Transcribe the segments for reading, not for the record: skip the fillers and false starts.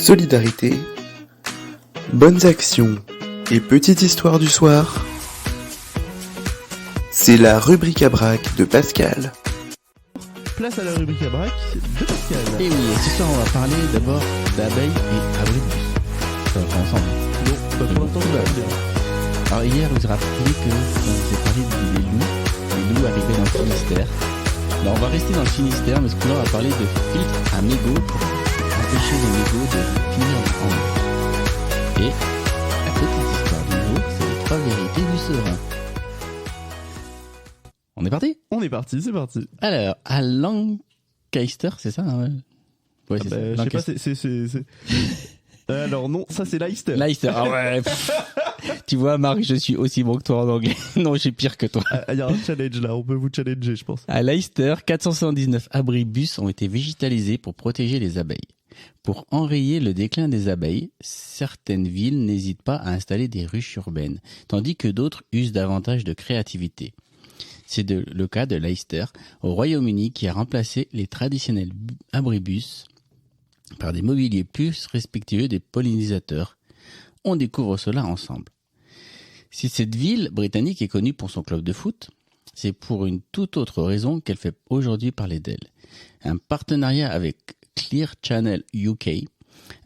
solidarité, bonnes actions et petites histoires du soir. C'est la rubrique à braque de Pascal. Place à la rubrique à braque de Pascal. Et oui, ce soir on va parler d'abord d'abeilles et abribus. Ça va pas ensemble. Non, pas pour l'instant, je vais bien. Alors hier, vous vous rappelez que on vous a parlé des loups arrivés dans le Finistère. Alors on va rester dans le Finistère, mais ce coup-là on va parler de filtres à mégots pour empêcher les mégots de finir en mer. Et la petite histoire du jour, c'est les 3 vérités du serein. On est parti ? On est parti, c'est parti. Alors, à Lancaster, c'est ça hein, ouais, c'est ça. Je sais pas, c'est... Alors non, ça c'est Leicester. Leicester, ah ouais. Tu vois, Marc, je suis aussi bon que toi en anglais. Non, je suis pire que toi. Il y a un challenge là, on peut vous challenger, je pense. À Leicester, 479 abribus ont été végétalisés pour protéger les abeilles. Pour enrayer le déclin des abeilles, certaines villes n'hésitent pas à installer des ruches urbaines, tandis que d'autres usent davantage de créativité. C'est le cas de Leicester, au Royaume-Uni, qui a remplacé les traditionnels abribus par des mobiliers plus respectueux des pollinisateurs. On découvre cela ensemble. Si cette ville britannique est connue pour son club de foot, c'est pour une toute autre raison qu'elle fait aujourd'hui parler d'elle. Un partenariat avec Clear Channel UK,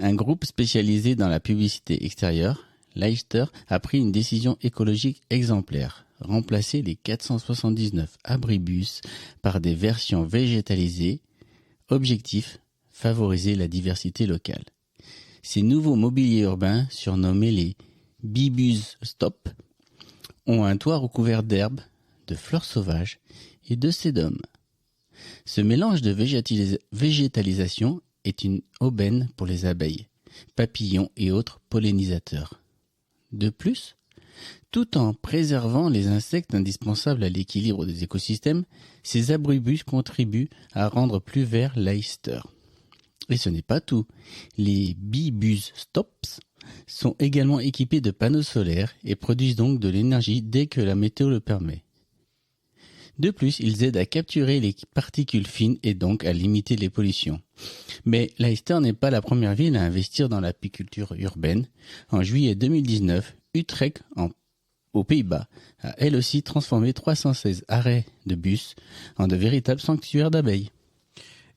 un groupe spécialisé dans la publicité extérieure, Leicester a pris une décision écologique exemplaire. Remplacer les 479 abribus par des versions végétalisées. Objectif, favoriser la diversité locale. Ces nouveaux mobiliers urbains, surnommés les Bibus Stop, ont un toit recouvert d'herbes, de fleurs sauvages et de sédum. Ce mélange de végétalisation est une aubaine pour les abeilles, papillons et autres pollinisateurs. De plus, tout en préservant les insectes indispensables à l'équilibre des écosystèmes, ces abribus contribuent à rendre plus vert Leicester. Et ce n'est pas tout. Les Bibus Stops sont également équipés de panneaux solaires et produisent donc de l'énergie dès que la météo le permet. De plus, ils aident à capturer les particules fines et donc à limiter les pollutions. Mais Leicester n'est pas la première ville à investir dans l'apiculture urbaine. En juillet 2019, Utrecht, aux Pays-Bas, a elle aussi transformé 316 arrêts de bus en de véritables sanctuaires d'abeilles.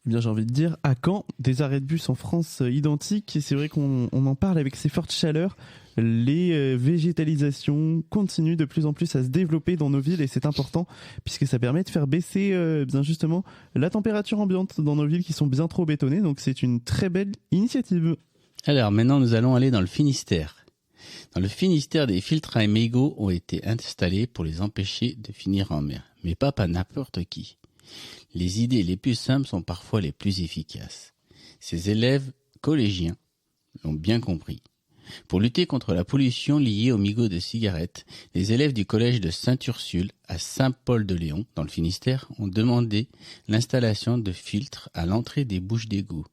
Eh bien, j'ai envie de dire, à quand des arrêts de bus en France identiques ? Et c'est vrai qu'on en parle avec ces fortes chaleurs. Les végétalisations continuent de plus en plus à se développer dans nos villes et c'est important puisque ça permet de faire baisser bien justement la température ambiante dans nos villes qui sont bien trop bétonnées. Donc c'est une très belle initiative. Alors maintenant nous allons aller dans le Finistère. Dans le Finistère, des filtres à mégots ont été installés pour les empêcher de finir en mer. Mais pas n'importe qui. Les idées les plus simples sont parfois les plus efficaces. Ces élèves collégiens l'ont bien compris. Pour lutter contre la pollution liée aux mégots de cigarettes, les élèves du collège de Sainte-Ursule à Saint-Paul-de-Léon, dans le Finistère, ont demandé l'installation de filtres à l'entrée des bouches d'égout.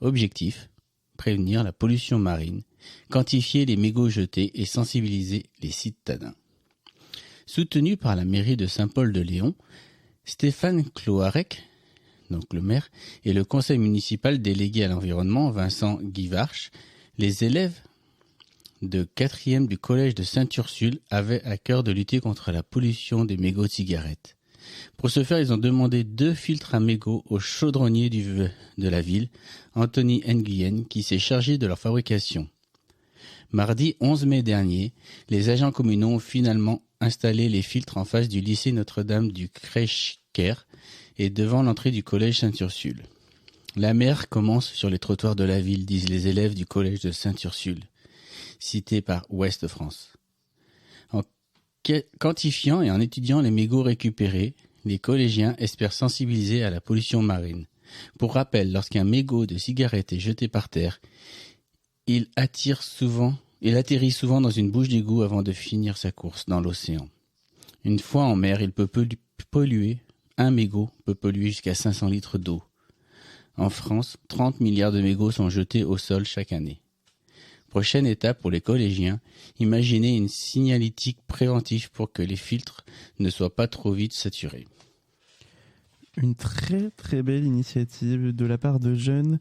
Objectif, prévenir la pollution marine, quantifier les mégots jetés et sensibiliser les citadins. Soutenu par la mairie de Saint-Paul-de-Léon, Stéphane Cloarec, donc le maire, et le conseil municipal délégué à l'environnement, Vincent Guivarch, les élèves de 4e du collège de Sainte-Ursule avaient à cœur de lutter contre la pollution des mégots de cigarettes. Pour ce faire, ils ont demandé 2 filtres à mégots au chaudronnier de la ville, Anthony Nguyen, qui s'est chargé de leur fabrication. Mardi 11 mai dernier, les agents communaux ont finalement installé les filtres en face du lycée Notre-Dame du Crèche-Caire et devant l'entrée du collège Sainte-Ursule. La mer commence sur les trottoirs de la ville, disent les élèves du collège de Sainte-Ursule, cités par Ouest France. En quantifiant et en étudiant les mégots récupérés, les collégiens espèrent sensibiliser à la pollution marine. Pour rappel, lorsqu'un mégot de cigarette est jeté par terre, il atterrit souvent dans une bouche d'égout avant de finir sa course dans l'océan. Une fois en mer, il peut polluer. Un mégot peut polluer jusqu'à 500 litres d'eau. En France, 30 milliards de mégots sont jetés au sol chaque année. Prochaine étape pour les collégiens, imaginez une signalétique préventive pour que les filtres ne soient pas trop vite saturés. Une très très belle initiative de la part de jeunes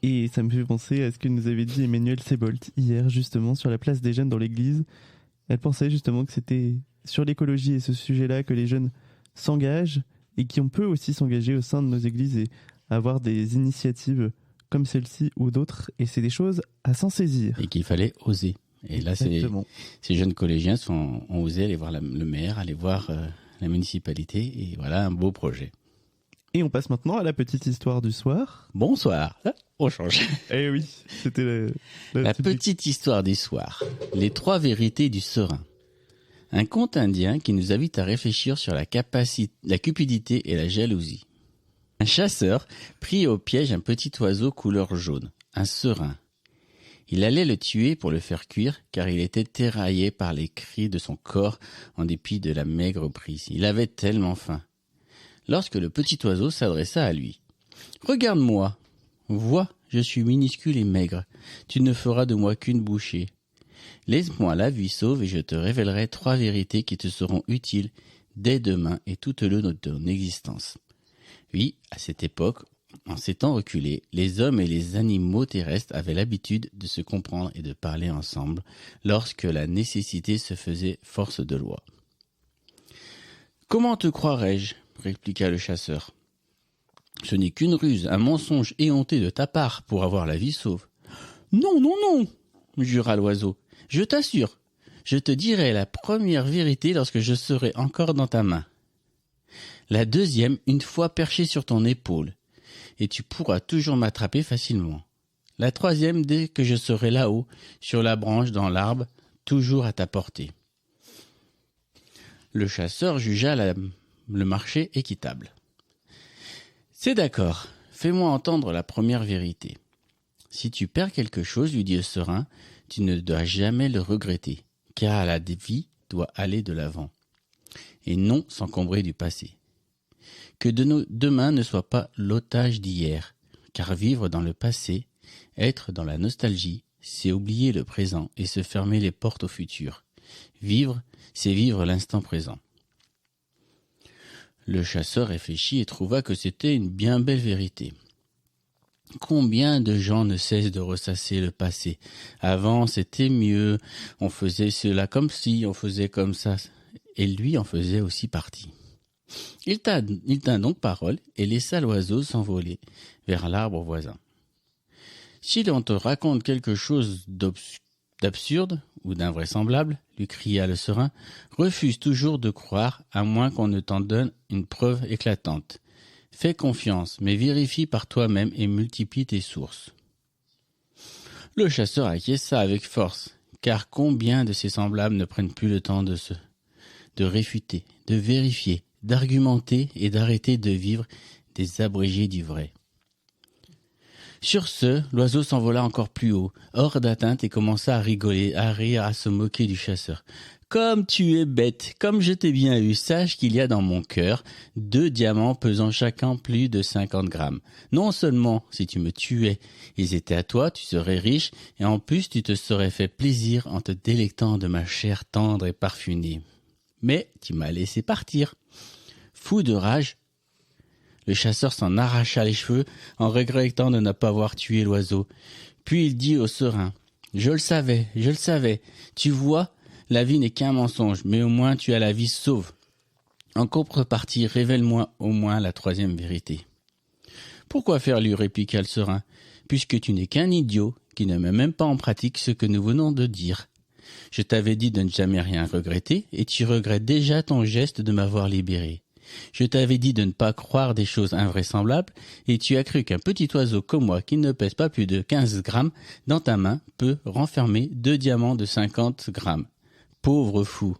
Et ça me fait penser à ce que nous avait dit Emmanuel Seboldt hier, justement, sur la place des jeunes dans l'église. Elle pensait justement que c'était sur l'écologie et ce sujet-là que les jeunes s'engagent et qu'on peut aussi s'engager au sein de nos églises et avoir des initiatives comme celle-ci ou d'autres. Et c'est des choses à s'en saisir. Et qu'il fallait oser. Et là, ces jeunes collégiens ont osé aller voir le maire, aller voir la municipalité. Et voilà un beau projet. Et on passe maintenant à la petite histoire du soir. Bonsoir. On change. Eh oui, c'était la petite histoire du soir. Les 3 vérités du serein. Un conte indien qui nous invite à réfléchir sur la cupidité et la jalousie. Un chasseur prit au piège un petit oiseau couleur jaune, un serein. Il allait le tuer pour le faire cuire, car il était tiraillé par les cris de son corps en dépit de la maigre prise. Il avait tellement faim. Lorsque le petit oiseau s'adressa à lui. « Regarde-moi. Vois, je suis minuscule et maigre. Tu ne feras de moi qu'une bouchée. Laisse-moi la vie sauve et je te révélerai 3 vérités qui te seront utiles dès demain et tout le long de ton existence. » Oui, à cette époque, en ces temps reculés, les hommes et les animaux terrestres avaient l'habitude de se comprendre et de parler ensemble lorsque la nécessité se faisait force de loi. « Comment te croirais-je ? Répliqua le chasseur. Ce n'est qu'une ruse, un mensonge éhonté de ta part pour avoir la vie sauve. Non, non, non, jura l'oiseau. Je t'assure, je te dirai la première vérité lorsque je serai encore dans ta main. La deuxième, une fois perché sur ton épaule, et tu pourras toujours m'attraper facilement. La troisième, dès que je serai là-haut, sur la branche dans l'arbre, toujours à ta portée. Le chasseur jugea le marché équitable. C'est d'accord, fais-moi entendre la première vérité. Si tu perds quelque chose, lui dit le serein, tu ne dois jamais le regretter, car la vie doit aller de l'avant, et non s'encombrer du passé. Que demain ne soit pas l'otage d'hier, car vivre dans le passé, être dans la nostalgie, c'est oublier le présent et se fermer les portes au futur. Vivre, c'est vivre l'instant présent. Le chasseur réfléchit et trouva que c'était une bien belle vérité. Combien de gens ne cessent de ressasser le passé. Avant, c'était mieux, on faisait cela comme ci, on faisait comme ça, et lui en faisait aussi partie. Il tint donc parole et laissa l'oiseau s'envoler vers l'arbre voisin. Si l'on te raconte quelque chose d'absurde ou d'invraisemblable, lui cria le serein, refuse toujours de croire à moins qu'on ne t'en donne une preuve éclatante. Fais confiance, mais vérifie par toi-même et multiplie tes sources. Le chasseur acquiesça avec force, car combien de ses semblables ne prennent plus le temps de réfuter, de vérifier, d'argumenter et d'arrêter de vivre des abrégés du vrai. Sur ce, l'oiseau s'envola encore plus haut, hors d'atteinte, et commença à rigoler, à rire, à se moquer du chasseur. « Comme tu es bête, comme je t'ai bien eu, sache qu'il y a dans mon cœur 2 diamants pesant chacun plus de 50 grammes. Non seulement, si tu me tuais, ils étaient à toi, tu serais riche, et en plus tu te serais fait plaisir en te délectant de ma chair tendre et parfumée. Mais tu m'as laissé partir. » Fou de rage, le chasseur s'en arracha les cheveux en regrettant de ne pas avoir tué l'oiseau. Puis il dit au serein, « Je le savais. Tu vois, la vie n'est qu'un mensonge, mais au moins tu as la vie sauve. En contrepartie, révèle-moi au moins la 3e vérité. »« Pourquoi faire, lui répliqua le serein, puisque tu n'es qu'un idiot qui ne met même pas en pratique ce que nous venons de dire. Je t'avais dit de ne jamais rien regretter, et tu regrettes déjà ton geste de m'avoir libéré. Je t'avais dit de ne pas croire des choses invraisemblables, et tu as cru qu'un petit oiseau comme moi, qui ne pèse pas plus de 15 grammes, dans ta main, peut renfermer 2 diamants de 50 grammes. Pauvre fou.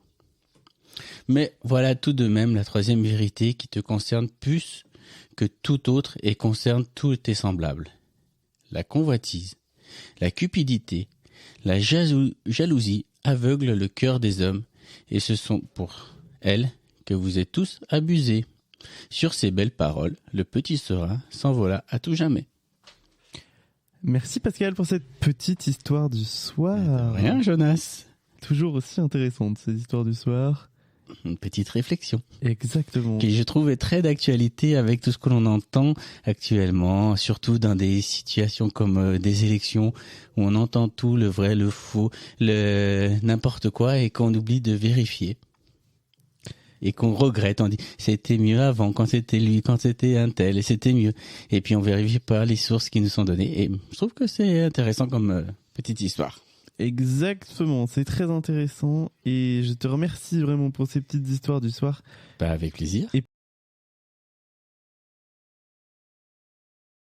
Mais voilà tout de même la 3e vérité qui te concerne plus que tout autre et concerne tous tes semblables. La convoitise, la cupidité, la jalousie aveuglent le cœur des hommes, et ce sont pour elles que vous êtes tous abusés. Sur ces belles paroles, le petit serein s'envola à tout jamais. Merci Pascal pour cette petite histoire du soir. Rien, Jonas. Toujours aussi intéressante, ces histoires du soir. une petite réflexion Exactement. qui, je trouve, est très d'actualité avec tout ce que l'on entend actuellement, surtout dans des situations comme des élections où on entend tout, le vrai, le faux, le n'importe quoi, et qu'on oublie de vérifier. Et qu'on regrette, on dit c'était mieux avant, quand c'était lui, quand c'était un tel, et c'était mieux. Et puis on vérifie pas les sources qui nous sont données. Et je trouve que c'est intéressant comme petite histoire. Exactement, c'est très intéressant et je te remercie vraiment pour ces petites histoires du soir. Bah, avec plaisir. Et